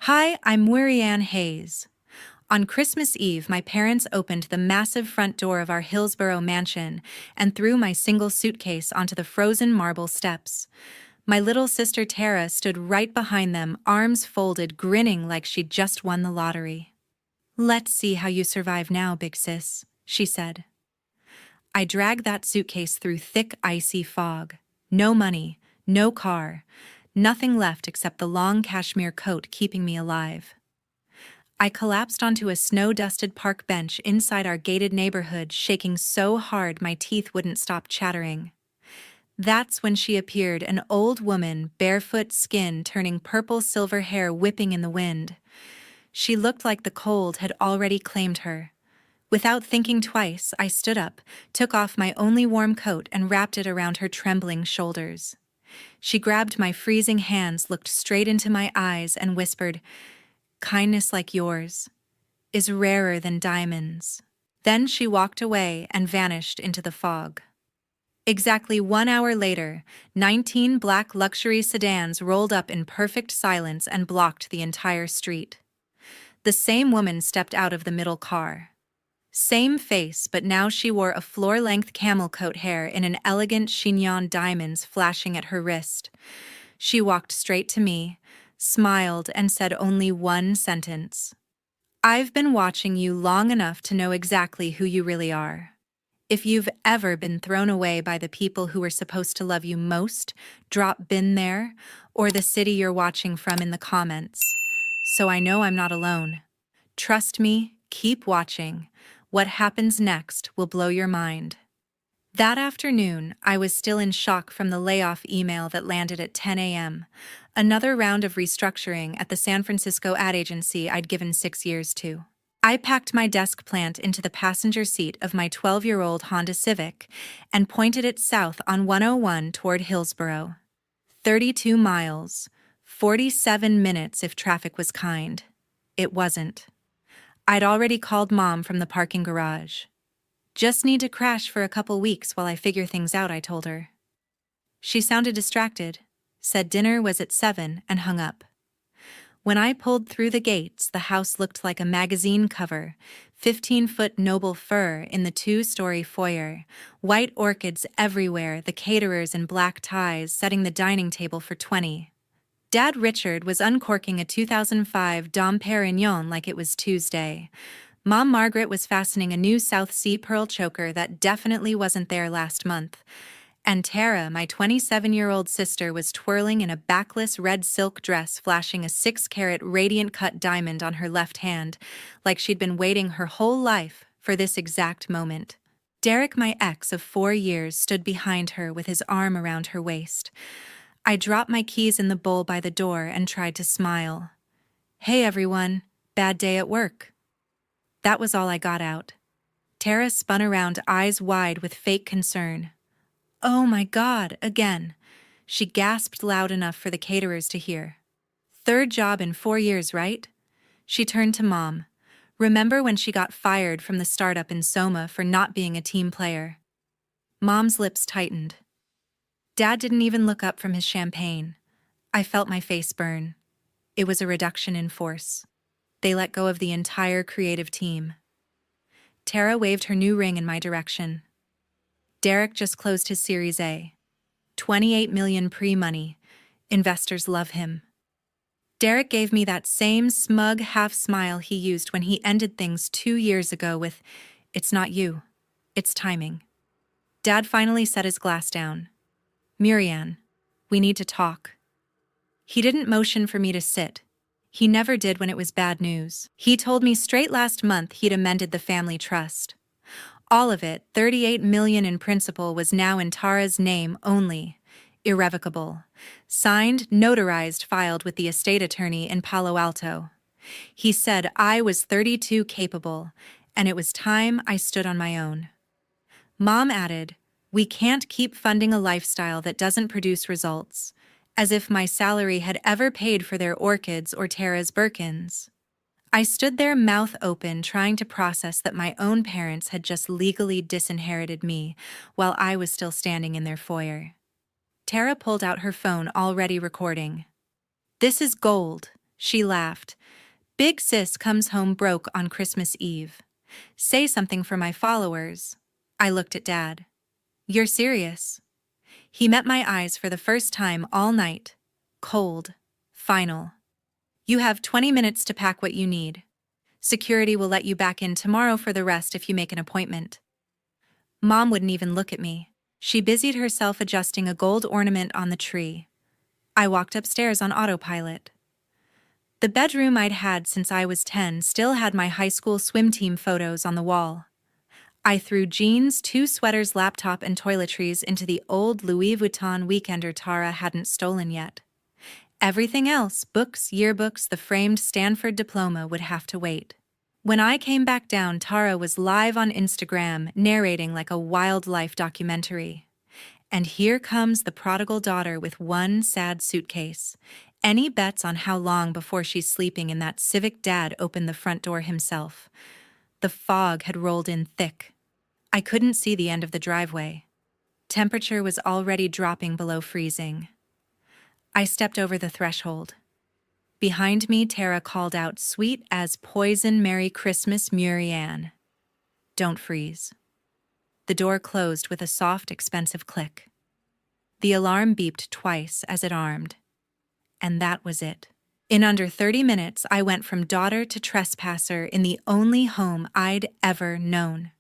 Hi, I'm Muireann Hayes. On Christmas Eve, my parents opened the massive front door of our Hillsborough mansion and threw my single suitcase onto the frozen marble steps. My little sister Tara stood right behind them, arms folded, grinning like she'd just won the lottery. "Let's see how you survive now, big sis," she said. I dragged that suitcase through thick, icy fog. No money, no car, nothing left except the long cashmere coat keeping me alive. I collapsed onto a snow-dusted park bench inside our gated neighborhood, shaking so hard my teeth wouldn't stop chattering. That's when she appeared, an old woman, barefoot, skin turning purple, silver hair whipping in the wind. She looked like the cold had already claimed her. Without thinking twice, I stood up, took off my only warm coat and wrapped it around her trembling shoulders. She grabbed my freezing hands, looked straight into my eyes, and whispered, "Kindness like yours is rarer than diamonds." Then she walked away and vanished into the fog. Exactly 1 hour later, 19 black luxury sedans rolled up in perfect silence and blocked the entire street. The same woman stepped out of the middle car. Same face, but now she wore a floor-length camel coat, hair in an elegant chignon, diamonds flashing at her wrist. She walked straight to me, smiled, and said only one sentence. "I've been watching you long enough to know exactly who you really are. If you've ever been thrown away by the people who were supposed to love you most, drop 'been there' or the city you're watching from in the comments. So I know I'm not alone. Trust me, keep watching. What happens next will blow your mind." That afternoon, I was still in shock from the layoff email that landed at 10 a.m., another round of restructuring at the San Francisco ad agency I'd given 6 years to. I packed my desk plant into the passenger seat of my 12-year-old Honda Civic and pointed it south on 101 toward Hillsborough. 32 miles, 47 minutes if traffic was kind. It wasn't. I'd already called Mom from the parking garage. "Just need to crash for a couple weeks while I figure things out," I told her. She sounded distracted, said dinner was at 7, and hung up. When I pulled through the gates, the house looked like a magazine cover, 15-foot noble fir in the 2-story foyer, white orchids everywhere, the caterers in black ties setting the dining table for 20. Dad Richard was uncorking a 2005 Dom Perignon like it was Tuesday. Mom Margaret was fastening a new South Sea pearl choker that definitely wasn't there last month. And Tara, my 27-year-old sister, was twirling in a backless red silk dress, flashing a 6-carat radiant cut diamond on her left hand, like she'd been waiting her whole life for this exact moment. Derek, my ex of 4 years, stood behind her with his arm around her waist. I dropped my keys in the bowl by the door and tried to smile. "Hey everyone, bad day at work." That was all I got out. Tara spun around, eyes wide with fake concern. "Oh my God, again." She gasped loud enough for the caterers to hear. "Third job in 4 years, right?" She turned to Mom. "Remember when she got fired from the startup in Soma for not being a team player?" Mom's lips tightened. Dad didn't even look up from his champagne. I felt my face burn. It was a reduction in force. They let go of the entire creative team. Tara waved her new ring in my direction. "Derek just closed his Series A. 28 million pre-money. Investors love him." Derek gave me that same smug half-smile he used when he ended things 2 years ago with, "It's not you. It's timing." Dad finally set his glass down. "Muireann, we need to talk." He didn't motion for me to sit. He never did when it was bad news. He told me straight last month he'd amended the family trust. All of it, 38 million in principal, was now in Tara's name only. Irrevocable. Signed, notarized, filed with the estate attorney in Palo Alto. He said I was 32 capable, and it was time I stood on my own. Mom added, "We can't keep funding a lifestyle that doesn't produce results," as if my salary had ever paid for their orchids or Tara's Birkins. I stood there, mouth open, trying to process that my own parents had just legally disinherited me while I was still standing in their foyer. Tara pulled out her phone, already recording. "This is gold," She laughed. Big sis comes home broke on Christmas Eve. Say something for my followers. I looked at Dad. You're serious? He met my eyes for the first time all night. Cold. Final. You have 20 minutes to pack what you need. Security will let you back in tomorrow for the rest if you make an appointment. Mom wouldn't even look at me. She busied herself adjusting a gold ornament on the tree. I walked upstairs on autopilot. The bedroom I'd had since I was 10 still had my high school swim team photos on the wall. I threw jeans, 2 sweaters, laptop, and toiletries into the old Louis Vuitton weekender Tara hadn't stolen yet. Everything else, books, yearbooks, the framed Stanford diploma, would have to wait. When I came back down, Tara was live on Instagram, narrating like a wildlife documentary. And here comes the prodigal daughter with one sad suitcase. Any bets on how long before she's sleeping in that civic dad opened the front door himself? The fog had rolled in thick. I couldn't see the end of the driveway. Temperature was already dropping below freezing. I stepped over the threshold. Behind me, Tara called out, "Sweet as poison, Merry Christmas, Muireann." Don't freeze. The door closed with a soft, expensive click. The alarm beeped twice as it armed. And that was it. In under 30 minutes, I went from daughter to trespasser in the only home I'd ever known.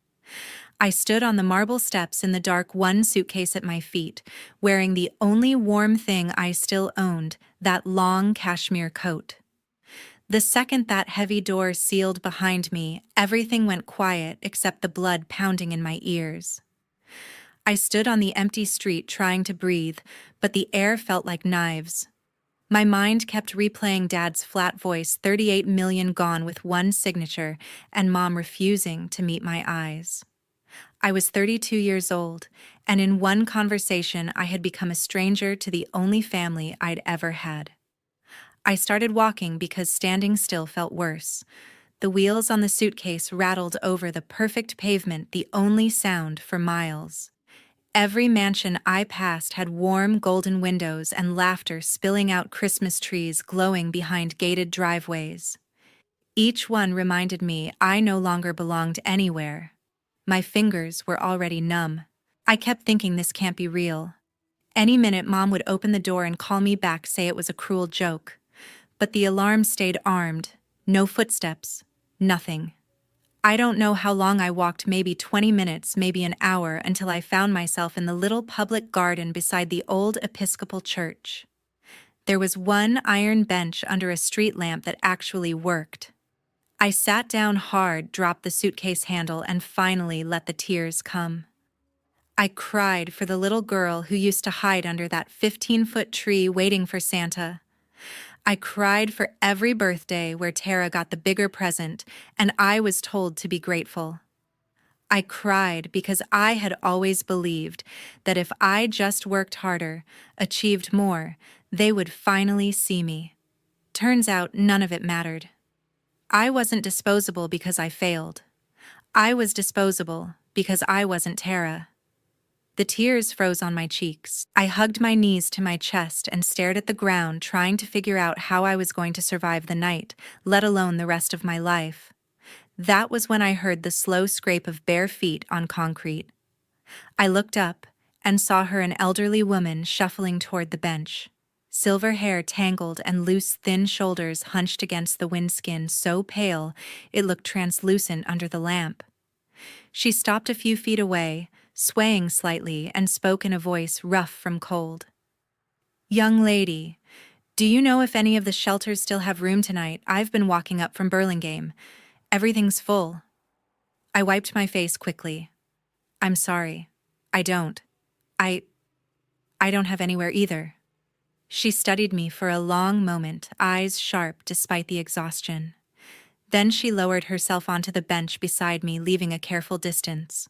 I stood on the marble steps in the dark, one suitcase at my feet, wearing the only warm thing I still owned, that long cashmere coat. The second that heavy door sealed behind me, everything went quiet except the blood pounding in my ears. I stood on the empty street trying to breathe, but the air felt like knives. My mind kept replaying Dad's flat voice, 38 million gone with one signature, and Mom refusing to meet my eyes. I was 32 years old, and in one conversation I had become a stranger to the only family I'd ever had. I started walking because standing still felt worse. The wheels on the suitcase rattled over the perfect pavement, the only sound for miles. Every mansion I passed had warm golden windows and laughter spilling out, Christmas trees glowing behind gated driveways. Each one reminded me I no longer belonged anywhere. My fingers were already numb. I kept thinking this can't be real. Any minute Mom would open the door and call me back, say it was a cruel joke. But the alarm stayed armed. No footsteps. Nothing. I don't know how long I walked, maybe 20 minutes, maybe an hour, until I found myself in the little public garden beside the old Episcopal church. There was one iron bench under a street lamp that actually worked. I sat down hard, dropped the suitcase handle, and finally let the tears come. I cried for the little girl who used to hide under that 15-foot tree waiting for Santa. I cried for every birthday where Tara got the bigger present and I was told to be grateful. I cried because I had always believed that if I just worked harder, achieved more, they would finally see me. Turns out none of it mattered. I wasn't disposable because I failed. I was disposable because I wasn't Tara. The tears froze on my cheeks. I hugged my knees to my chest and stared at the ground, trying to figure out how I was going to survive the night, let alone the rest of my life. That was when I heard the slow scrape of bare feet on concrete. I looked up and saw her, an elderly woman, shuffling toward the bench. Silver hair tangled and loose, thin shoulders hunched against the windskin, so pale it looked translucent under the lamp. She stopped a few feet away, swaying slightly, and spoke in a voice rough from cold. "Young lady, do you know if any of the shelters still have room tonight? I've been walking up from Burlingame. Everything's full." I wiped my face quickly. "I'm sorry. I don't. I don't have anywhere either." She studied me for a long moment, eyes sharp despite the exhaustion. Then she lowered herself onto the bench beside me, leaving a careful distance.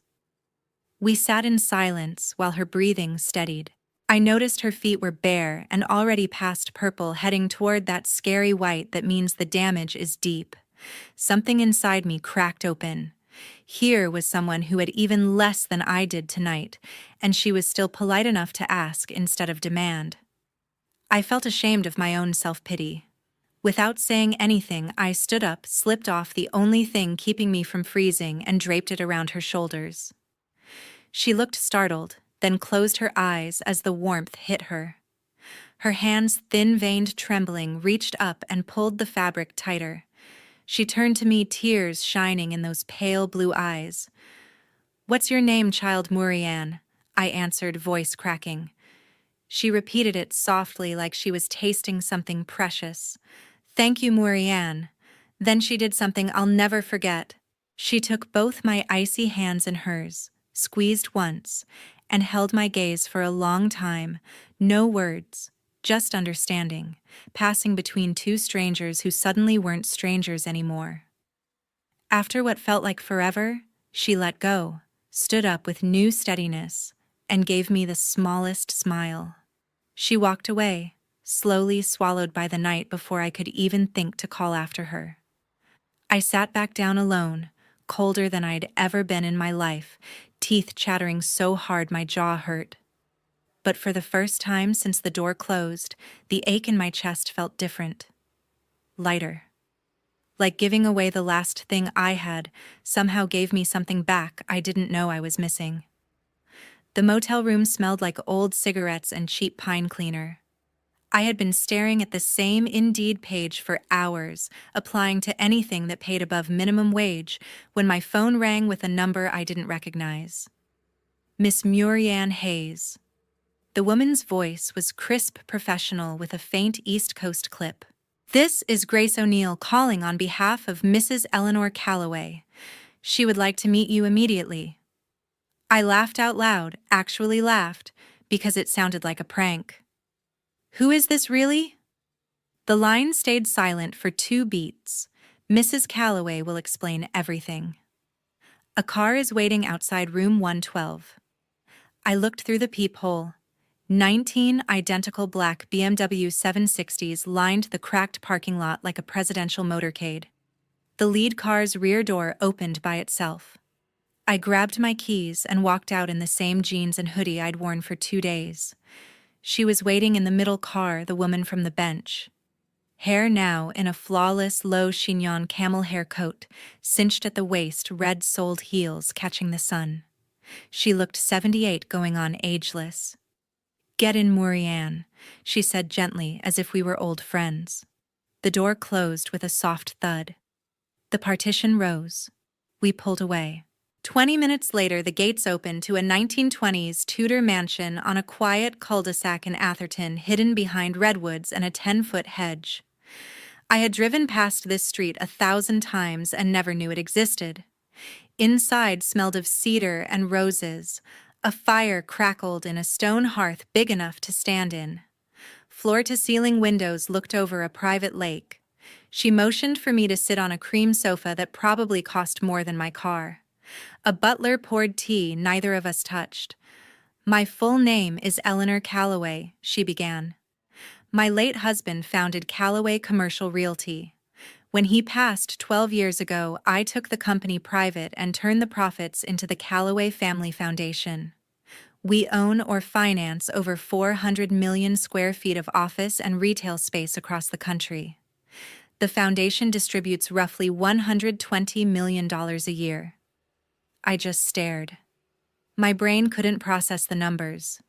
We sat in silence while her breathing steadied. I noticed her feet were bare and already past purple, heading toward that scary white that means the damage is deep. Something inside me cracked open. Here was someone who had even less than I did tonight, and she was still polite enough to ask instead of demand. I felt ashamed of my own self-pity. Without saying anything, I stood up, slipped off the only thing keeping me from freezing, and draped it around her shoulders. She looked startled, then closed her eyes as the warmth hit her. Her hands, thin-veined, trembling, reached up and pulled the fabric tighter. She turned to me, tears shining in those pale blue eyes. "What's your name, child Muireann?" I answered, voice cracking. She repeated it softly, like she was tasting something precious. "Thank you, Muireann." Then she did something I'll never forget. She took both my icy hands in hers, squeezed once, and held my gaze for a long time. No words, just understanding, passing between two strangers who suddenly weren't strangers anymore. After what felt like forever, she let go, stood up with new steadiness, and gave me the smallest smile. She walked away, slowly swallowed by the night before I could even think to call after her. I sat back down alone, colder than I'd ever been in my life, teeth chattering so hard my jaw hurt. But for the first time since the door closed, the ache in my chest felt different. Lighter. Like giving away the last thing I had somehow gave me something back I didn't know I was missing. The motel room smelled like old cigarettes and cheap pine cleaner. I had been staring at the same Indeed page for hours, applying to anything that paid above minimum wage, when my phone rang with a number I didn't recognize. Miss Muireann Hayes. The woman's voice was crisp, professional, with a faint East Coast clip. "This is Grace O'Neill calling on behalf of Mrs. Eleanor Calloway. She would like to meet you immediately." I laughed out loud, actually laughed, because it sounded like a prank. "Who is this really?" The line stayed silent for 2 beats. "Mrs. Calloway will explain everything." "A car is waiting outside room 112. I looked through the peephole. 19 identical black BMW 760s lined the cracked parking lot like a presidential motorcade. The lead car's rear door opened by itself. I grabbed my keys and walked out in the same jeans and hoodie I'd worn for 2 days. She was waiting in the middle car, the woman from the bench. Hair now in a flawless, low chignon camel hair coat, cinched at the waist, red-soled heels catching the sun. She looked 78 going on ageless. "Get in, Muireann," she said gently, as if we were old friends. The door closed with a soft thud. The partition rose. We pulled away. 20 minutes later, the gates opened to a 1920s Tudor mansion on a quiet cul-de-sac in Atherton, hidden behind redwoods and a 10-foot hedge. I had driven past this street 1,000 times and never knew it existed. Inside smelled of cedar and roses. A fire crackled in a stone hearth big enough to stand in. Floor-to-ceiling windows looked over a private lake. She motioned for me to sit on a cream sofa that probably cost more than my car. A butler poured tea neither of us touched. "My full name is Eleanor Calloway," she began. "My late husband founded Calloway Commercial Realty. When he passed 12 years ago, I took the company private and turned the profits into the Calloway Family Foundation. We own or finance over 400 million square feet of office and retail space across the country. The foundation distributes roughly $120 million a year." I just stared. My brain couldn't process the numbers.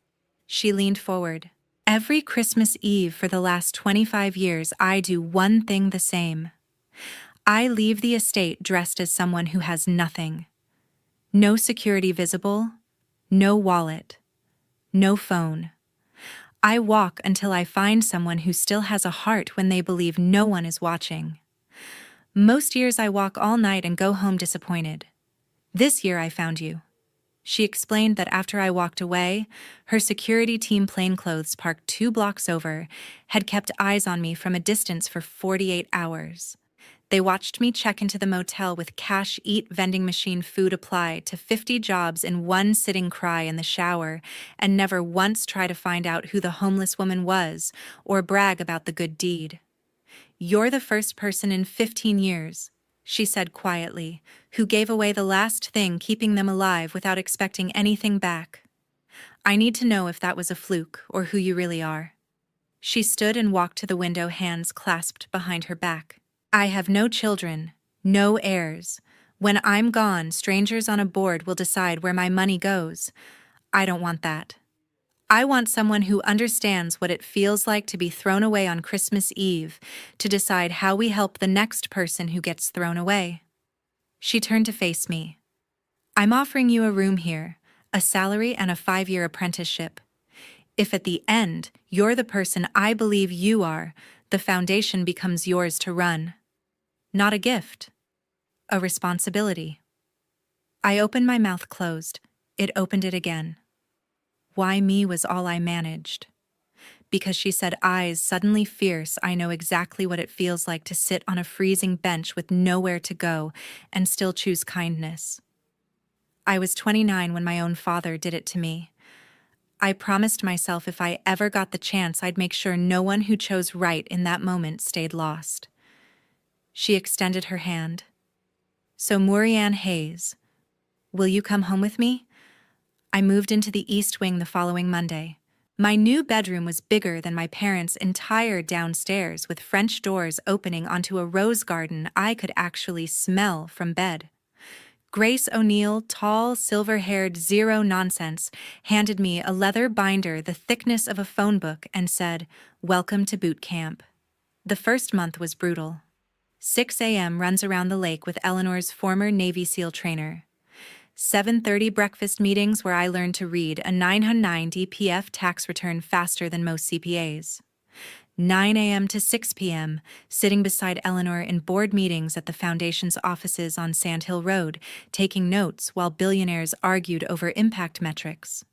She leaned forward. "Every Christmas Eve for the last 25 years, I do one thing the same. I leave the estate dressed as someone who has nothing. No security visible, no wallet, no phone. I walk until I find someone who still has a heart when they believe no one is watching. Most years I walk all night and go home disappointed. This year I found you." She explained that after I walked away, her security team plainclothes parked 2 blocks over had kept eyes on me from a distance for 48 hours. They watched me check into the motel with cash eat vending machine food applied to 50 jobs in one sitting cry in the shower, and never once try to find out who the homeless woman was or brag about the good deed. "You're the first person in 15 years, she said quietly, "who gave away the last thing keeping them alive without expecting anything back. I need to know if that was a fluke or who you really are." She stood and walked to the window, hands clasped behind her back. I have no children, no heirs. When I'm gone, strangers on a board will decide where my money goes. I don't want that. I want someone who understands what it feels like to be thrown away on Christmas Eve, to decide how we help the next person who gets thrown away. She turned to face me. I'm offering you a room here, a salary and a 5-year apprenticeship. If at the end you're the person I believe you are, the foundation becomes yours to run. Not a gift, a responsibility. I opened my mouth closed. It opened it again. Why me was all I managed. Because she said, eyes suddenly fierce, I know exactly what it feels like to sit on a freezing bench with nowhere to go and still choose kindness. I was 29 when my own father did it to me. I promised myself if I ever got the chance, I'd make sure no one who chose right in that moment stayed lost. She extended her hand. So, Muireann Hayes, will you come home with me? I moved into the East Wing the following Monday. My new bedroom was bigger than my parents' entire downstairs, with French doors opening onto a rose garden I could actually smell from bed. Grace O'Neill, tall, silver-haired, zero-nonsense, handed me a leather binder the thickness of a phone book and said, "Welcome to boot camp." The first month was brutal. 6 a.m. runs around the lake with Eleanor's former Navy SEAL trainer. 7:30 breakfast meetings where I learned to read a 909 DPF tax return faster than most CPAs. 9 a.m. to 6 p.m., sitting beside Eleanor in board meetings at the foundation's offices on Sand Hill Road, taking notes while billionaires argued over impact metrics.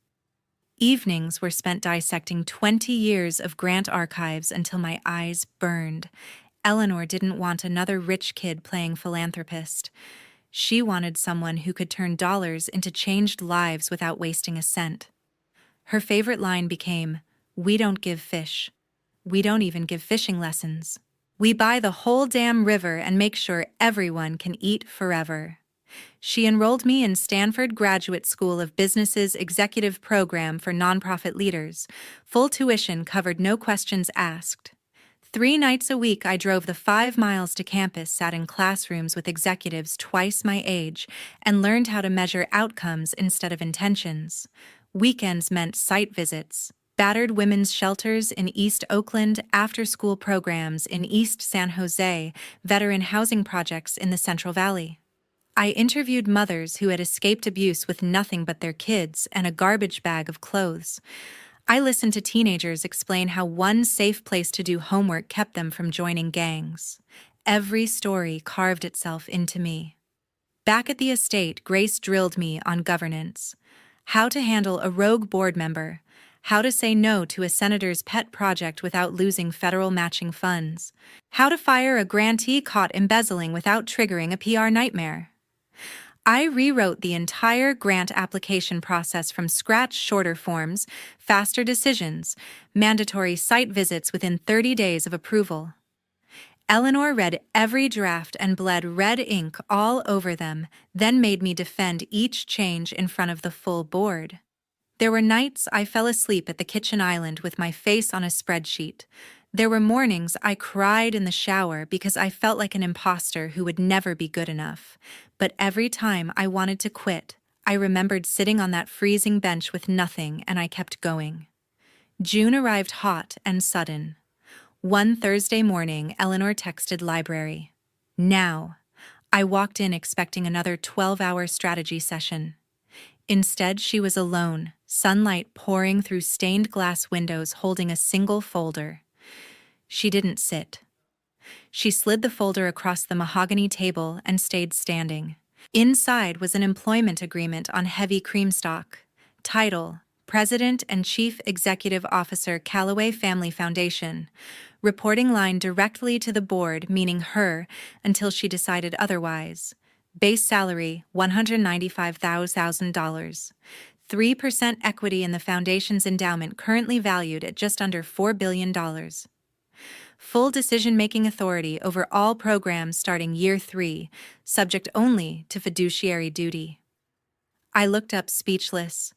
Evenings were spent dissecting 20 years of grant archives until my eyes burned. Eleanor didn't want another rich kid playing philanthropist. She wanted someone who could turn dollars into changed lives without wasting a cent. Her favorite line became, "We don't give fish. We don't even give fishing lessons. We buy the whole damn river and make sure everyone can eat forever." She enrolled me in Stanford Graduate School of Business's executive program for nonprofit leaders. Full tuition covered, no questions asked. 3 nights a week I drove the 5 miles to campus, sat in classrooms with executives twice my age, and learned how to measure outcomes instead of intentions. Weekends meant site visits. Battered women's shelters in East Oakland, after-school programs in East San Jose, veteran housing projects in the Central Valley. I interviewed mothers who had escaped abuse with nothing but their kids and a garbage bag of clothes. I listened to teenagers explain how one safe place to do homework kept them from joining gangs. Every story carved itself into me. Back at the estate, Grace drilled me on governance. How to handle a rogue board member. How to say no to a senator's pet project without losing federal matching funds. How to fire a grantee caught embezzling without triggering a PR nightmare. I rewrote the entire grant application process from scratch: shorter forms, faster decisions, mandatory site visits within 30 days of approval. Eleanor read every draft and bled red ink all over them, then made me defend each change in front of the full board. There were nights I fell asleep at the kitchen island with my face on a spreadsheet. There were mornings I cried in the shower because I felt like an imposter who would never be good enough. But every time I wanted to quit, I remembered sitting on that freezing bench with nothing, and I kept going. June arrived hot and sudden. One Thursday morning, Eleanor texted library. Now. I walked in expecting another 12-hour strategy session. Instead, she was alone, sunlight pouring through stained glass windows, holding a single folder. She didn't sit. She slid the folder across the mahogany table and stayed standing. Inside was an employment agreement on heavy creamstock. Title: President and Chief Executive Officer, Calloway Family Foundation. Reporting line directly to the board, meaning her, until she decided otherwise. Base salary, $195,000. 3% equity in the foundation's endowment, currently valued at just under $4 billion. Full decision-making authority over all programs starting year 3, subject only to fiduciary duty. I looked up, speechless.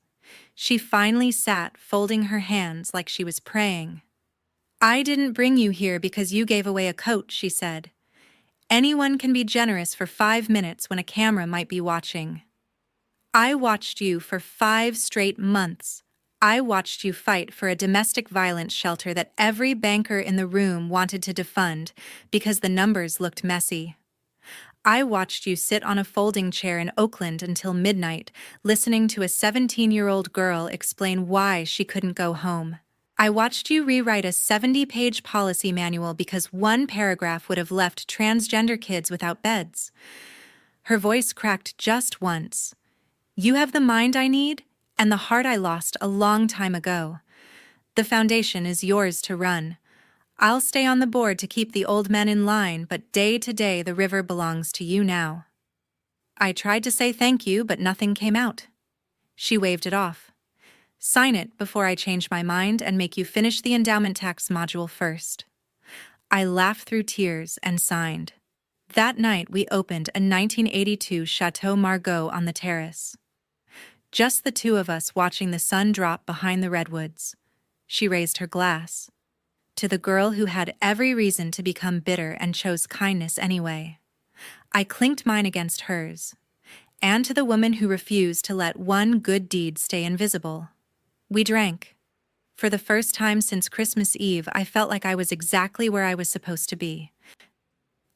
She finally sat, folding her hands like she was praying. I didn't bring you here because you gave away a coat, she said. Anyone can be generous for 5 minutes when a camera might be watching. I watched you for 5 straight months. I watched you fight for a domestic violence shelter that every banker in the room wanted to defund because the numbers looked messy. I watched you sit on a folding chair in Oakland until midnight, listening to a 17-year-old girl explain why she couldn't go home. I watched you rewrite a 70-page policy manual because one paragraph would have left transgender kids without beds. Her voice cracked just once. You have the mind I need and the heart I lost a long time ago. The foundation is yours to run. I'll stay on the board to keep the old men in line, but day to day the river belongs to you now. I tried to say thank you, but nothing came out. She waved it off. Sign it before I change my mind and make you finish the endowment tax module first. I laughed through tears and signed. That night we opened a 1982 Chateau Margaux on the terrace. Just the two of us watching the sun drop behind the redwoods. She raised her glass. To the girl who had every reason to become bitter and chose kindness anyway. I clinked mine against hers. And to the woman who refused to let one good deed stay invisible. We drank. For the first time since Christmas Eve, I felt like I was exactly where I was supposed to be.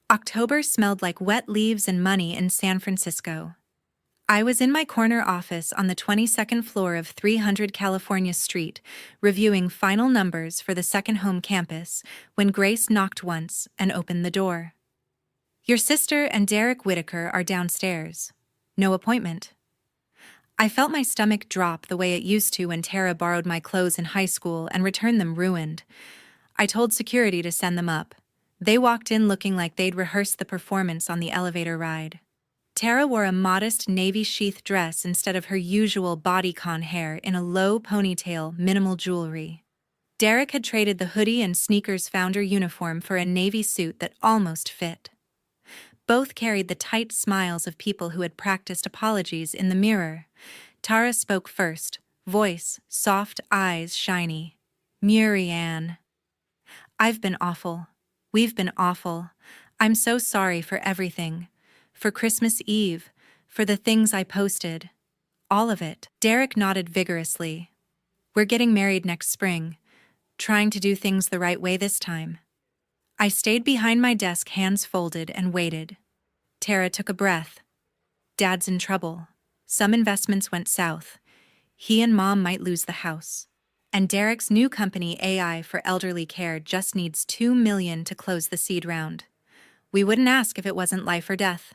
October smelled like wet leaves and money in San Francisco. I was in my corner office on the 22nd floor of 300 California Street, reviewing final numbers for the second home campus, when Grace knocked once and opened the door. Your sister and Derek Whitaker are downstairs. No appointment. I felt my stomach drop the way it used to when Tara borrowed my clothes in high school and returned them ruined. I told security to send them up. They walked in looking like they'd rehearsed the performance on the elevator ride. Tara wore a modest navy sheath dress instead of her usual bodycon hair in a low ponytail, minimal jewelry. Derek had traded the hoodie and sneakers founder uniform for a navy suit that almost fit. Both carried the tight smiles of people who had practiced apologies in the mirror. Tara spoke first, voice, soft, eyes shiny. Muireann. I've been awful. We've been awful. I'm so sorry for everything. For Christmas Eve, for the things I posted. All of it. Derek nodded vigorously. We're getting married next spring, trying to do things the right way this time. I stayed behind my desk, hands folded, and waited. Tara took a breath. Dad's in trouble. Some investments went south. He and Mom might lose the house. And Derek's new company, AI for Elderly Care, just needs $2 million to close the seed round. We wouldn't ask if it wasn't life or death.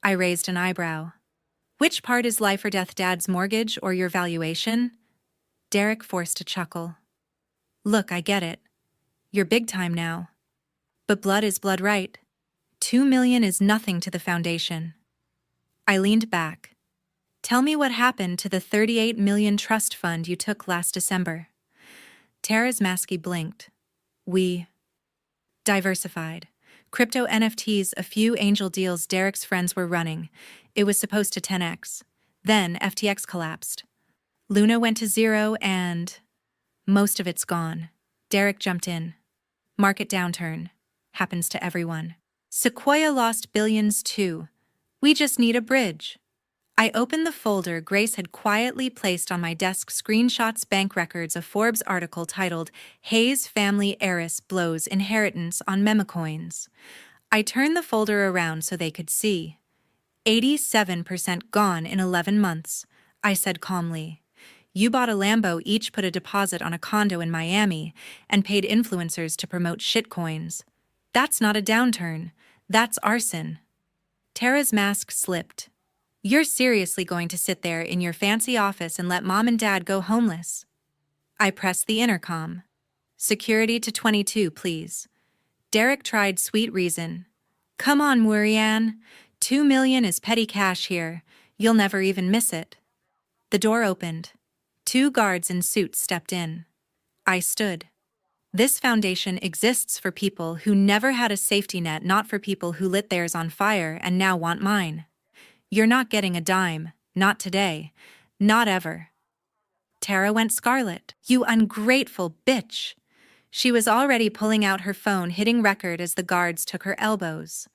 I raised an eyebrow. Which part is life or death, Dad's mortgage or your valuation? Derek forced a chuckle. Look, I get it. You're big time now. But blood is blood, right? $2 million is nothing to the foundation. I leaned back. Tell me what happened to the $38 million trust fund you took last December. Tara's masky blinked. We diversified. Crypto NFTs, a few angel deals Derek's friends were running. It was supposed to 10x. Then FTX collapsed. Luna went to zero and most of it's gone. Derek jumped in. Market downturn. Happens to everyone. Sequoia lost billions too. We just need a bridge. I opened the folder Grace had quietly placed on my desk, screenshots, bank records, a Forbes article titled Hayes Family Heiress Blows Inheritance on Memecoins. I turned the folder around so they could see. 87% gone in 11 months, I said calmly. You bought a Lambo, each put a deposit on a condo in Miami, and paid influencers to promote shitcoins. That's not a downturn. That's arson. Tara's mask slipped. You're seriously going to sit there in your fancy office and let Mom and Dad go homeless? I pressed the intercom. Security to 22, please. Derek tried sweet reason. Come on, Muireann. $2 million is petty cash here. You'll never even miss it. The door opened. 2 guards in suits stepped in. I stood. This foundation exists for people who never had a safety net, not for people who lit theirs on fire and now want mine. You're not getting a dime, not today, not ever. Tara went scarlet. You ungrateful bitch. She was already pulling out her phone, hitting record as the guards took her elbows.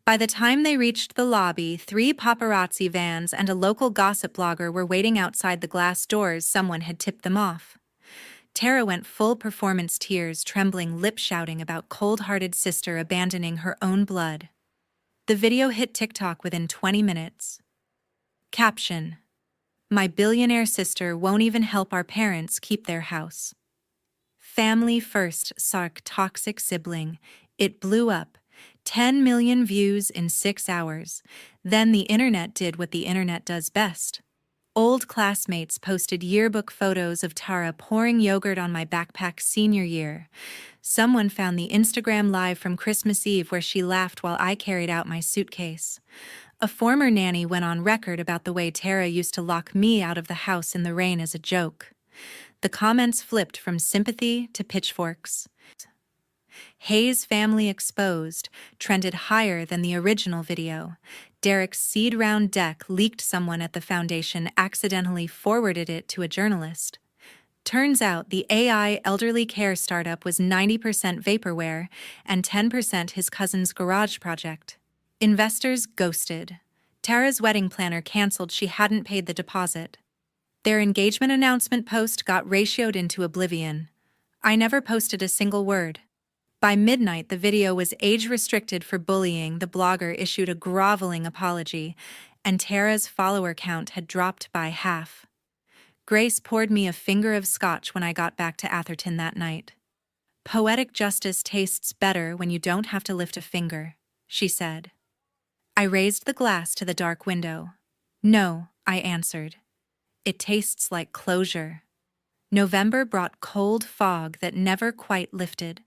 By the time they reached the lobby, 3 paparazzi vans and a local gossip blogger were waiting outside the glass doors. Someone had tipped them off. Tara went full performance tears, trembling lip shouting about cold-hearted sister abandoning her own blood. The video hit TikTok within 20 minutes. Caption: My billionaire sister won't even help our parents keep their house. Family first, sark toxic sibling. It blew up. 10 million views in 6 hours. Then the internet did what the internet does best. Old classmates posted yearbook photos of Tara pouring yogurt on my backpack senior year. Someone found the Instagram live from Christmas Eve where she laughed while I carried out my suitcase. A former nanny went on record about the way Tara used to lock me out of the house in the rain as a joke. The comments flipped from sympathy to pitchforks. Hayes family exposed trended higher than the original video. Derek's seed-round deck leaked. Someone at the foundation accidentally forwarded it to a journalist. Turns out the AI elderly care startup was 90% vaporware and 10% his cousin's garage project. Investors ghosted. Tara's wedding planner canceled. She hadn't paid the deposit. Their engagement announcement post got ratioed into oblivion. I never posted a single word. By midnight, the video was age-restricted for bullying. The blogger issued a groveling apology, and Tara's follower count had dropped by half. Grace poured me a finger of scotch when I got back to Atherton that night. Poetic justice tastes better when you don't have to lift a finger, she said. I raised the glass to the dark window. No, I answered. It tastes like closure. November brought cold fog that never quite lifted.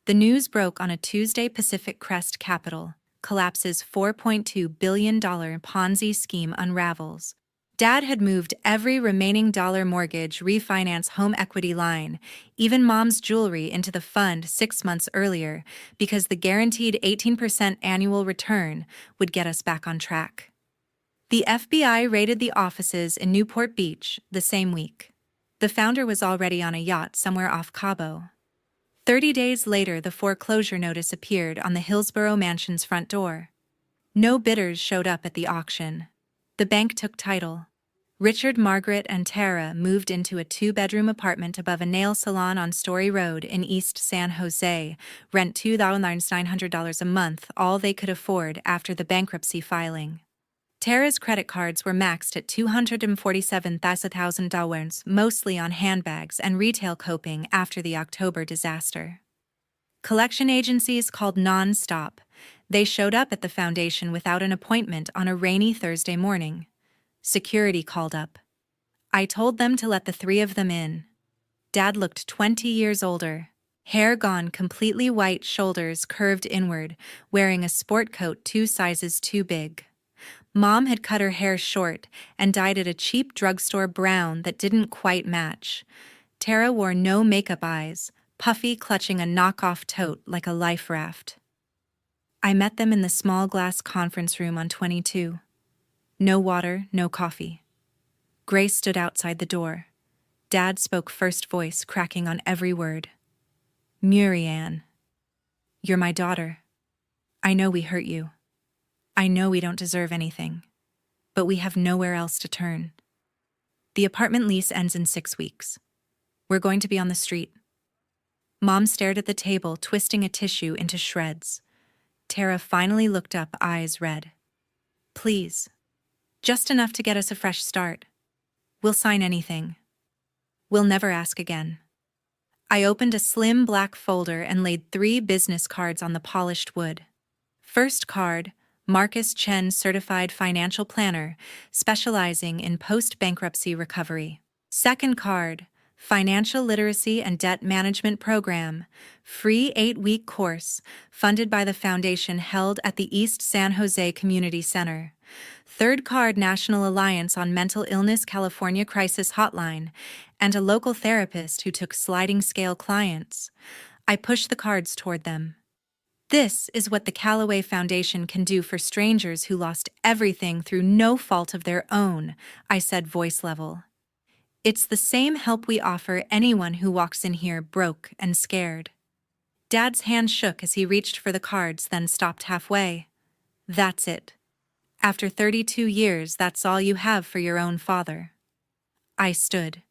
The news broke on a Tuesday. Pacific Crest Capital collapses. $4.2 billion Ponzi scheme unravels. Dad had moved every remaining dollar mortgage refinance home equity line, even Mom's jewelry, into the fund 6 months earlier because the guaranteed 18% annual return would get us back on track. The FBI raided the offices in Newport Beach the same week. The founder was already on a yacht somewhere off Cabo. 30 days later, the foreclosure notice appeared on the Hillsborough mansion's front door. No bidders showed up at the auction. The bank took title. Richard, Margaret, and Tara moved into a 2-bedroom apartment above a nail salon on Story Road in East San Jose, rent $2,900 a month, all they could afford after the bankruptcy filing. Tara's credit cards were maxed at $247,000, mostly on handbags and retail coping after the October disaster. Collection agencies called non-stop. They showed up at the foundation without an appointment on a rainy Thursday morning. Security called up. I told them to let the 3 of them in. Dad looked 20 years older. Hair gone completely white, shoulders curved inward, wearing a sport coat 2 sizes too big. Mom had cut her hair short and dyed it a cheap drugstore brown that didn't quite match. Tara wore no makeup, eyes, puffy, clutching a knockoff tote like a life raft. I met them in the small glass conference room on 22. No water, no coffee. Grace stood outside the door. Dad spoke first, voice cracking on every word. Muireann, you're my daughter. I know we hurt you. I know we don't deserve anything, but we have nowhere else to turn. The apartment lease ends in 6 weeks. We're going to be on the street. Mom stared at the table, twisting a tissue into shreds. Tara finally looked up, eyes red. Please. Just enough to get us a fresh start. We'll sign anything. We'll never ask again. I opened a slim black folder and laid 3 business cards on the polished wood. First card, Marcus Chen, Certified Financial Planner, specializing in post-bankruptcy recovery. Second card, Financial Literacy and Debt Management Program, free 8-week course funded by the foundation held at the East San Jose Community Center. Third card, National Alliance on Mental Illness California Crisis Hotline, and a local therapist who took sliding scale clients. I pushed the cards toward them. This is what the Calloway Foundation can do for strangers who lost everything through no fault of their own, I said, voice level. It's the same help we offer anyone who walks in here broke and scared. Dad's hand shook as he reached for the cards, then stopped halfway. That's it. After 32 years, that's all you have for your own father. I stood.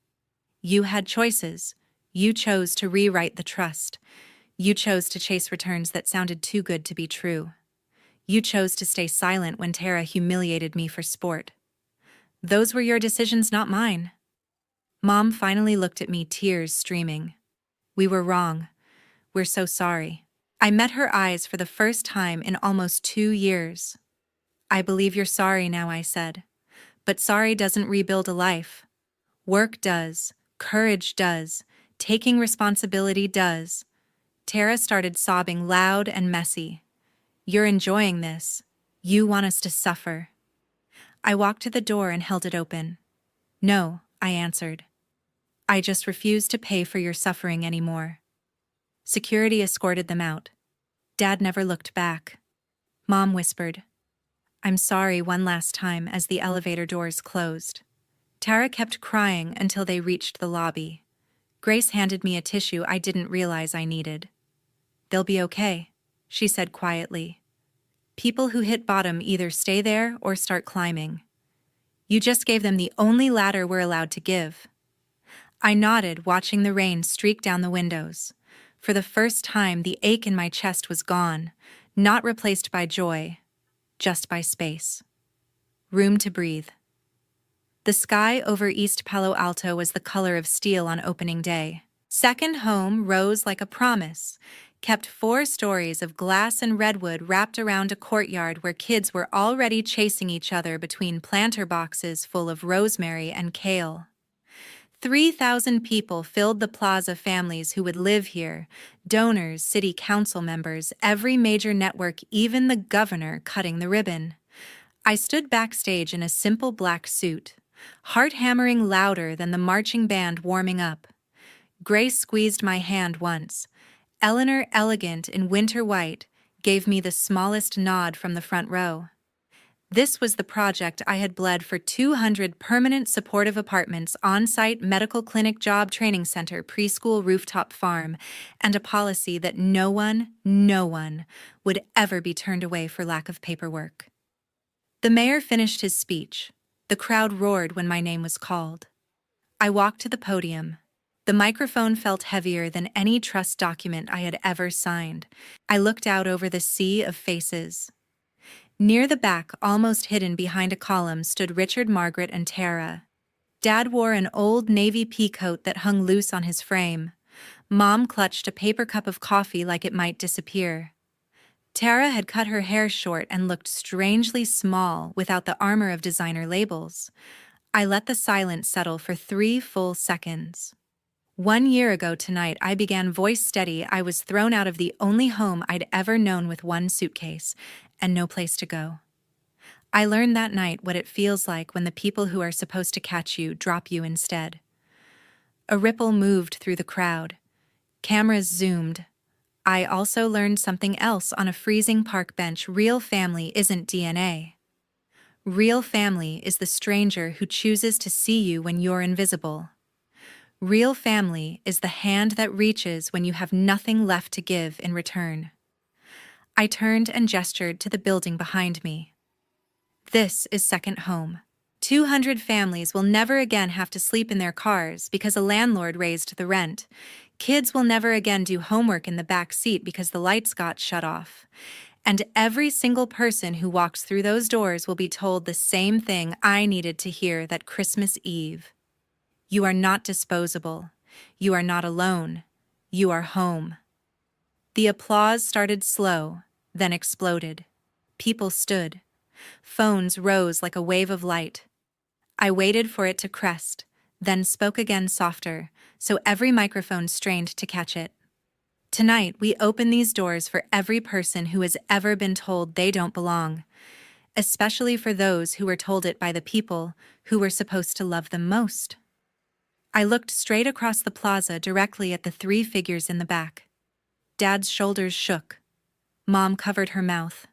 You had choices. You chose to rewrite the trust. You chose to chase returns that sounded too good to be true. You chose to stay silent when Tara humiliated me for sport. Those were your decisions, not mine. Mom finally looked at me, tears streaming. We were wrong. We're so sorry. I met her eyes for the first time in almost 2 years. I believe you're sorry now, I said. But sorry doesn't rebuild a life. Work does. Courage does. Taking responsibility does. Tara started sobbing loud and messy. You're enjoying this. You want us to suffer. I walked to the door and held it open. No, I answered. I just refuse to pay for your suffering anymore. Security escorted them out. Dad never looked back. Mom whispered, I'm sorry one last time as the elevator doors closed. Tara kept crying until they reached the lobby. Grace handed me a tissue I didn't realize I needed. They'll be okay, she said quietly. People who hit bottom either stay there or start climbing. You just gave them the only ladder we're allowed to give. I nodded, watching the rain streak down the windows. For the first time, the ache in my chest was gone, not replaced by joy, just by space. Room to breathe. The sky over East Palo Alto was the color of steel on opening day. Second home rose like a promise, kept 4 stories of glass and redwood wrapped around a courtyard where kids were already chasing each other between planter boxes full of rosemary and kale. 3,000 people filled the plaza, families who would live here, donors, city council members, every major network, even the governor cutting the ribbon. I stood backstage in a simple black suit, heart hammering louder than the marching band warming up. Grace squeezed my hand once. Eleanor, elegant in winter white, gave me the smallest nod from the front row. This was the project I had bled for: 200 permanent supportive apartments, on-site medical clinic, job training center, preschool, rooftop farm, and a policy that no one would ever be turned away for lack of paperwork. The mayor finished his speech. The crowd roared when my name was called. I walked to the podium. The microphone felt heavier than any trust document I had ever signed. I looked out over the sea of faces. Near the back, almost hidden behind a column, stood Richard, Margaret, and Tara. Dad wore an old navy pea coat that hung loose on his frame. Mom clutched a paper cup of coffee like it might disappear. Tara had cut her hair short and looked strangely small without the armor of designer labels. I let the silence settle for 3 full seconds. 1 year ago tonight, I began, voice steady. I was thrown out of the only home I'd ever known with 1 suitcase and no place to go. I learned that night what it feels like when the people who are supposed to catch you drop you instead. A ripple moved through the crowd. Cameras zoomed. I also learned something else on a freezing park bench. Real family isn't DNA. Real family is the stranger who chooses to see you when you're invisible. Real family is the hand that reaches when you have nothing left to give in return. I turned and gestured to the building behind me. This is second home. 200 families will never again have to sleep in their cars because a landlord raised the rent. Kids will never again do homework in the back seat because the lights got shut off. And every single person who walks through those doors will be told the same thing I needed to hear that Christmas Eve. You are not disposable. You are not alone. You are home. The applause started slow, then exploded. People stood. Phones rose like a wave of light. I waited for it to crest, then spoke again, softer, so every microphone strained to catch it. Tonight, we open these doors for every person who has ever been told they don't belong, especially for those who were told it by the people who were supposed to love them most. I looked straight across the plaza, directly at the 3 figures in the back. Dad's shoulders shook. Mom covered her mouth.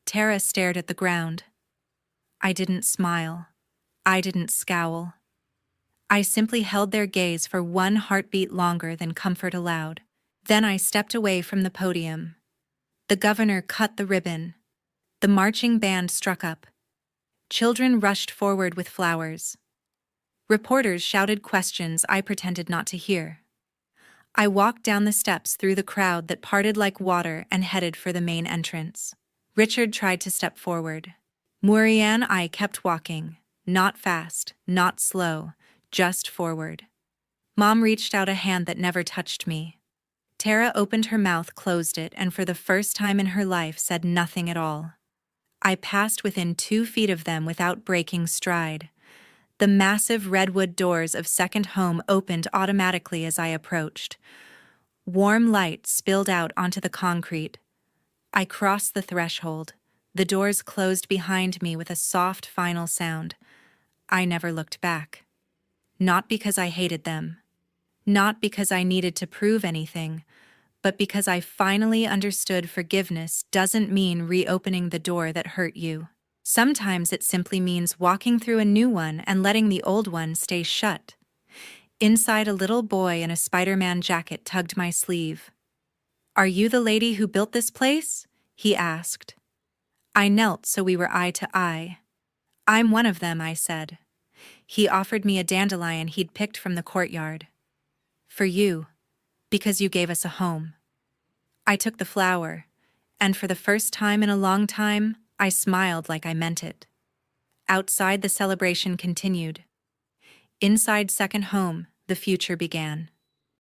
Tara stared at the ground. I didn't smile. I didn't scowl. I simply held their gaze for one heartbeat longer than comfort allowed. Then I stepped away from the podium. The governor cut the ribbon. The marching band struck up. Children rushed forward with flowers. Reporters shouted questions I pretended not to hear. I walked down the steps through the crowd that parted like water and headed for the main entrance. Richard tried to step forward. Muireann I kept walking, not fast, not slow, just forward. Mom reached out a hand that never touched me. Tara opened her mouth, closed it, and for the first time in her life said nothing at all. I passed within 2 feet of them without breaking stride. The massive redwood doors of second home opened automatically as I approached. Warm light spilled out onto the concrete. I crossed the threshold. The doors closed behind me with a soft final sound. I never looked back. Not because I hated them. Not because I needed to prove anything, but because I finally understood forgiveness doesn't mean reopening the door that hurt you. Sometimes it simply means walking through a new one and letting the old one stay shut. Inside, a little boy in a Spider-Man jacket tugged my sleeve. "Are you the lady who built this place?" he asked. I knelt so we were eye to eye. "I'm one of them," I said. He offered me a dandelion he'd picked from the courtyard. "For you, because you gave us a home." I took the flower, and for the first time in a long time, I smiled like I meant it. Outside, the celebration continued. Inside second home, the future began.